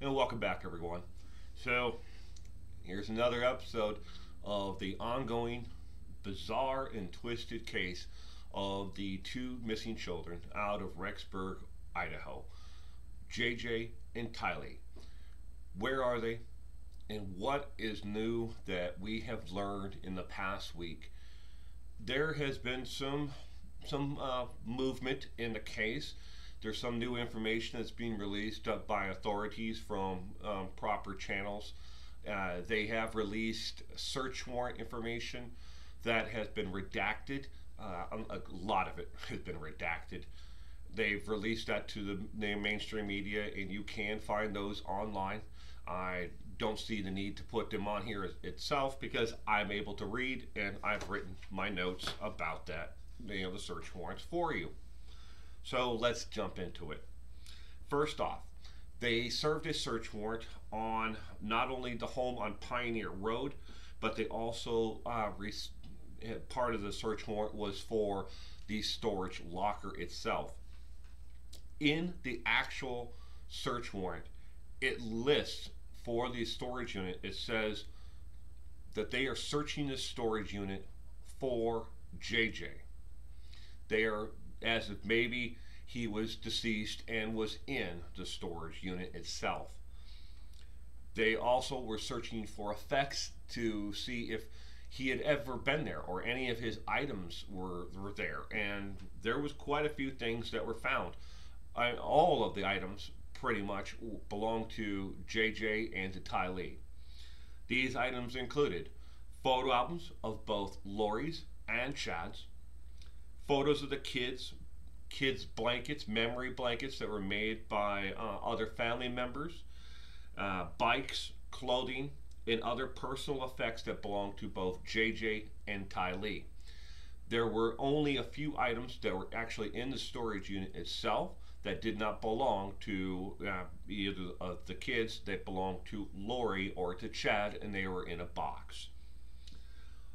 And welcome back, everyone. So, here's another episode of the ongoing, bizarre, and twisted case of the two missing children out of Rexburg, Idaho, JJ and Tylee. Where are they? And what is new that we have learned in the past week? There has been some movement in the case. There's some new information that's being released by authorities from proper channels. They have released search warrant information that has been redacted. A lot of it has been redacted. They've released that to the mainstream media, and you can find those online. I don't see the need to put them on here itself because I'm able to read, and I've written my notes about that, the search warrants for you. So let's jump into it. First off, they served a search warrant on not only the home on Pioneer Road, but they also part of the search warrant was for the storage locker itself. In the actual search warrant, it lists for the storage unit, it says that they are searching the storage unit for JJ. They are, as if maybe he was deceased and was in the storage unit itself. They also were searching for effects to see if he had ever been there or any of his items were there. And there was quite a few things that were found. All of the items pretty much belonged to JJ and to Tylee. These items included photo albums of both Lori's and Chad's, photos of the kids blankets, memory blankets that were made by other family members, bikes, clothing, and other personal effects that belonged to both JJ and Tylee. There were only a few items that were actually in the storage unit itself that did not belong to either of the kids, that belonged to Lori or to Chad, and they were in a box.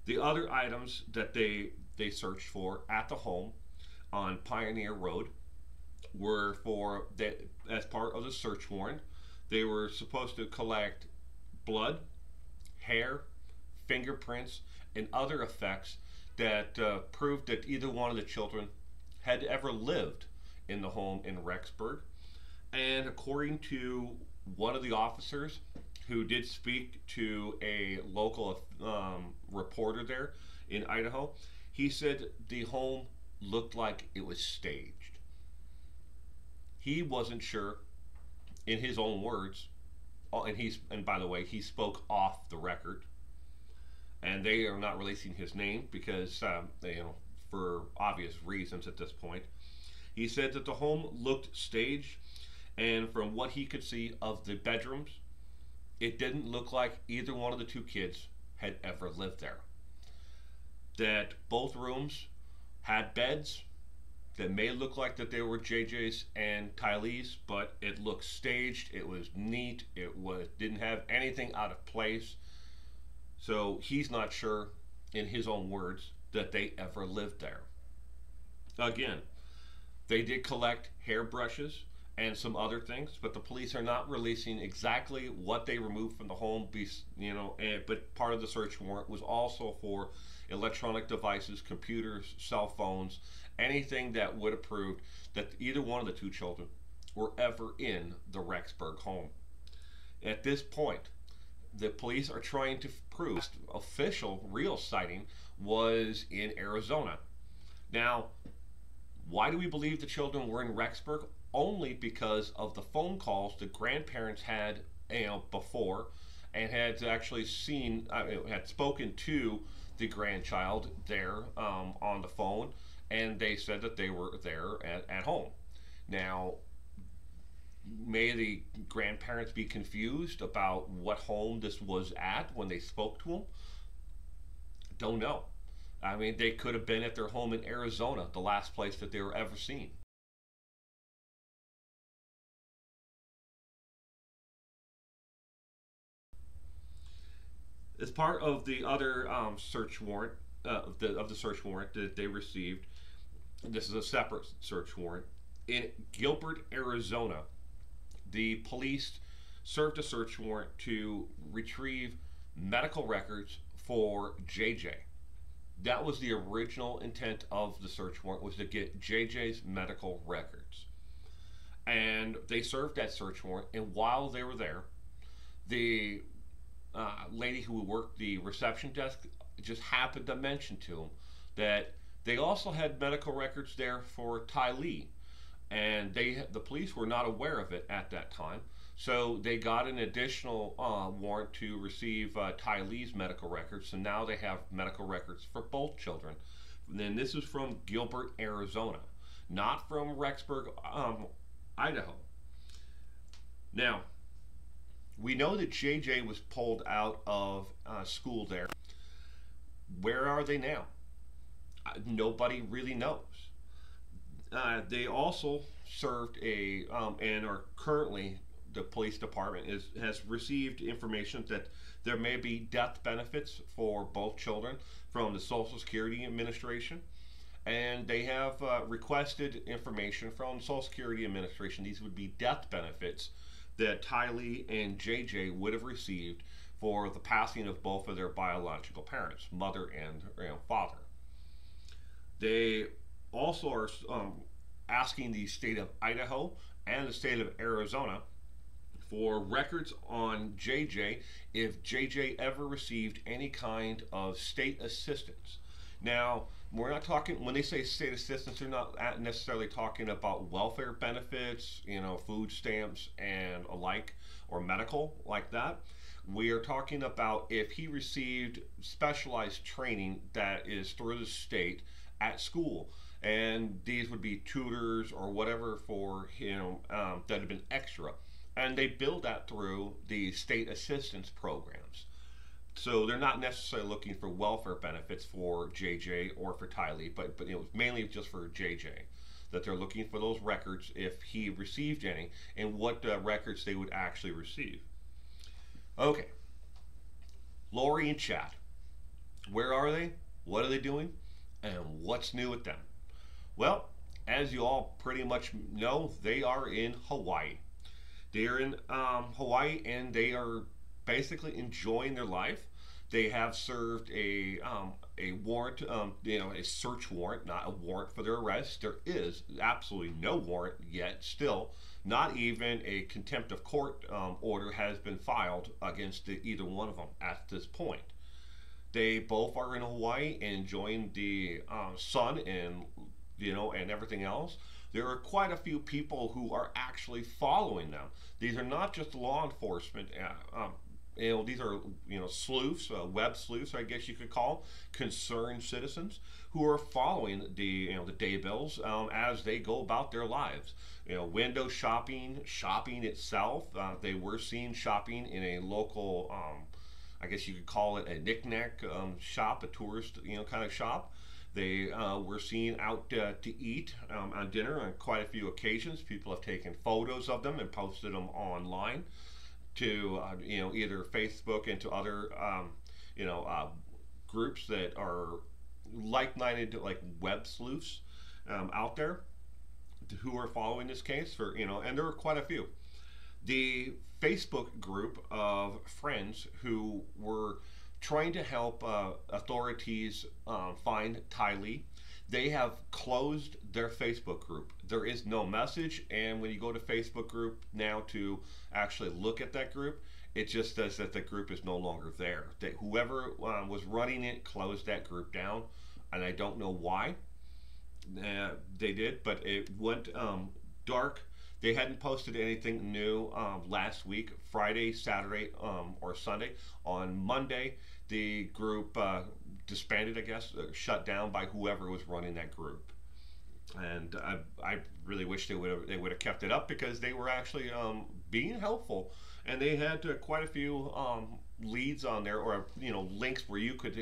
The other items that they searched for at the home on Pioneer Road were for that as part of the search warrant. They were supposed to collect blood, hair, fingerprints, and other effects that proved that either one of the children had ever lived in the home in Rexburg. And according to one of the officers who did speak to a local reporter there in Idaho, he said the home looked like it was staged. He wasn't sure, in his own words, and by the way, he spoke off the record, and they are not releasing his name because for obvious reasons at this point. He said that the home looked staged, and from what he could see of the bedrooms, it didn't look like either one of the two kids had ever lived there. That both rooms had beds that may look like that they were JJ's and Tylee's, but it looked staged. It was neat. Didn't have anything out of place. So he's not sure, in his own words, that they ever lived there. Again, they did collect hairbrushes and some other things, but the police are not releasing exactly what they removed from the home. But part of the search warrant was also for electronic devices, computers, cell phones, anything that would have proved that either one of the two children were ever in the Rexburg home. At this point, the police are trying to prove official real sighting was in Arizona. Now, why do we believe the children were in Rexburg? Only because of the phone calls the grandparents had before, and had actually had spoken to the grandchild there on the phone, and they said that they were there at home. Now, may the grandparents be confused about what home this was at when they spoke to them? Don't know. I mean, they could have been at their home in Arizona, the last place that they were ever seen. As part of the other search warrant, of the search warrant that they received, this is a separate search warrant in Gilbert, Arizona. The police served a search warrant to retrieve medical records for JJ. That was the original intent of the search warrant, was to get JJ's medical records. And they served that search warrant, and while they were there, the lady who worked the reception desk just happened to mention to him that they also had medical records there for Tylee, and the police were not aware of it at that time. So they got an additional warrant to receive Tylee's medical records. So now they have medical records for both children. And then this is from Gilbert, Arizona, not from Rexburg, Idaho. Now, we know that JJ was pulled out of school there. Where are they now? Nobody really knows. They also served and are currently, the police department has received information that there may be death benefits for both children from the Social Security Administration. And they have requested information from the Social Security Administration. These would be death benefits that Tylee and JJ would have received for the passing of both of their biological parents, mother and father. They also are asking the state of Idaho and the state of Arizona for records on JJ if JJ ever received any kind of state assistance. Now, we're not talking, when they say state assistance, they're not necessarily talking about welfare benefits, food stamps and alike, or medical like that. We are talking about if he received specialized training that is through the state at school. And these would be tutors or whatever for him that have been extra. And they build that through the state assistance programs. So they're not necessarily looking for welfare benefits for JJ or for Tylee, but mainly just for JJ. That they're looking for those records if he received any, and what records they would actually receive. Okay, Lori and Chad, where are they? What are they doing? And what's new with them? Well, as you all pretty much know, they are in Hawaii. They are in Hawaii, and they are basically enjoying their life. They have served a warrant, a search warrant, not a warrant for their arrest. There is absolutely no warrant yet. Still, not even a contempt of court order has been filed against either one of them at this point. They both are in Hawaii enjoying the sun and and everything else. There are quite a few people who are actually following them. These are not just law enforcement. These are sleuths, web sleuths, I guess you could call, concerned citizens who are following the Daybells as they go about their lives. Window shopping itself. They were seen shopping in a local, I guess you could call it a knick-knack shop, a tourist kind of shop. They were seen out to eat on dinner on quite a few occasions. People have taken photos of them and posted them online to either Facebook and to other groups that are like-minded, like web sleuths out there who are following this case and there are quite a few. The Facebook group of friends who were trying to help authorities find Tylee, they have closed their Facebook group. There is no message, and when you go to Facebook group now to actually look at that group, it just says that the group is no longer there. That whoever was running it closed that group down, and I don't know why they did, but it went dark. They hadn't posted anything new last week, Friday, Saturday, or Sunday. On Monday, the group disbanded, I guess, shut down by whoever was running that group. And I really wish they would have kept it up, because they were actually being helpful, and they had quite a few leads on there, or links where you could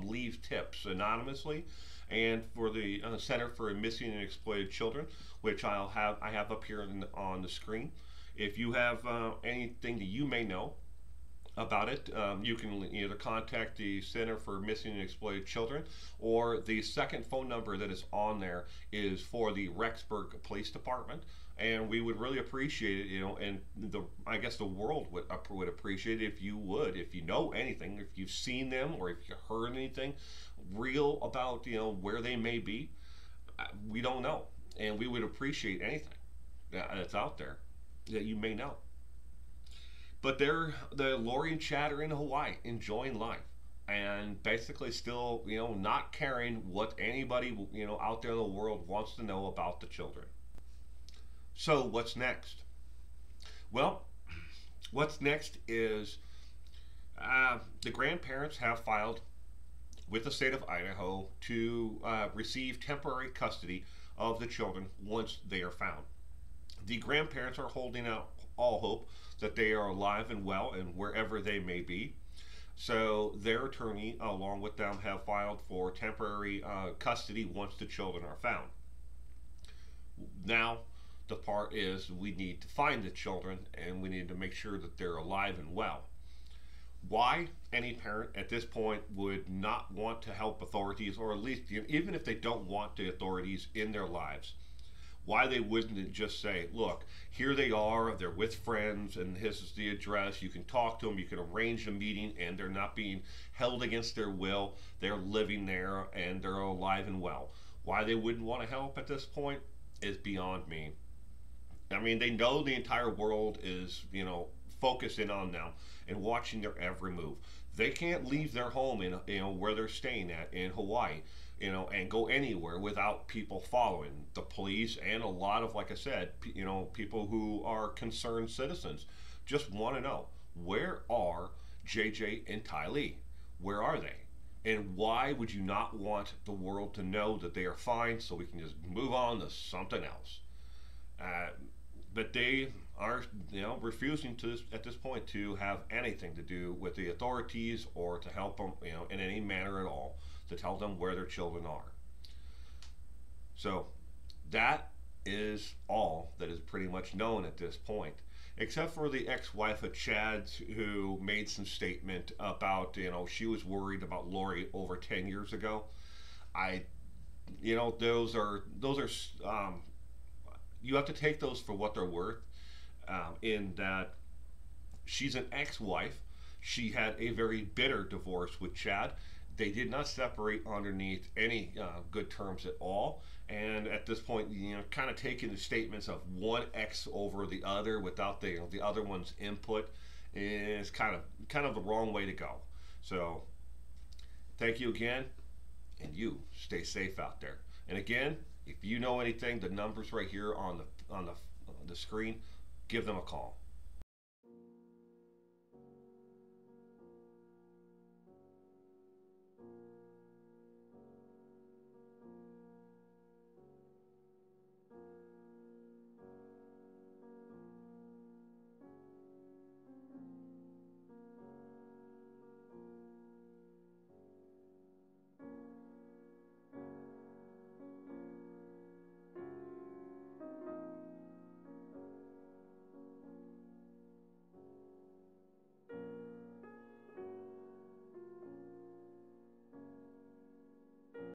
leave tips anonymously. And for the Center for Missing and Exploited Children, which I have up here on the screen, if you have anything that you may know about it, you can either contact the Center for Missing and Exploited Children, or the second phone number that is on there is for the Rexburg Police Department. And we would really appreciate it, and I guess the world would appreciate it if you would, if you know anything, if you've seen them or if you heard anything real about where they may be. We don't know, and we would appreciate anything that's out there that you may know. But the Lori and Chad are in Hawaii enjoying life and basically still, not caring what anybody, out there in the world wants to know about the children. So what's next? Well, what's next is the grandparents have filed with the state of Idaho to receive temporary custody of the children once they are found. The grandparents are holding out all hope that they are alive and well and wherever they may be. So their attorney, along with them, have filed for temporary custody once the children are found. Now, the part is we need to find the children and we need to make sure that they're alive and well. Why any parent at this point would not want to help authorities, or at least even if they don't want the authorities in their lives, why they wouldn't just say, look, here they are, they're with friends, and this is the address, you can talk to them, you can arrange a meeting, and they're not being held against their will, they're living there, and they're alive and well. Why they wouldn't want to help at this point is beyond me. I mean, they know the entire world is, focusing on them and watching their every move. They can't leave their home in, where they're staying at in Hawaii, and go anywhere without people following. The police and a lot of, like I said, people who are concerned citizens just want to know, where are JJ and Tylee? Where are they? And why would you not want the world to know that they are fine so we can just move on to something else? But they are, refusing to at this point to have anything to do with the authorities or to help them, in any manner at all, to tell them where their children are. So that is all that is pretty much known at this point, except for the ex-wife of Chad's, who made some statement about, she was worried about Lori over 10 years ago. Those are you have to take those for what they're worth, in that she's an ex-wife. She had a very bitter divorce with Chad. They did not separate underneath any good terms at all. And at this point, kind of taking the statements of one ex over the other without the other one's input is kind of the wrong way to go. So, thank you again, and you stay safe out there. And again, if you know anything, the number's right here on the screen. Give them a call.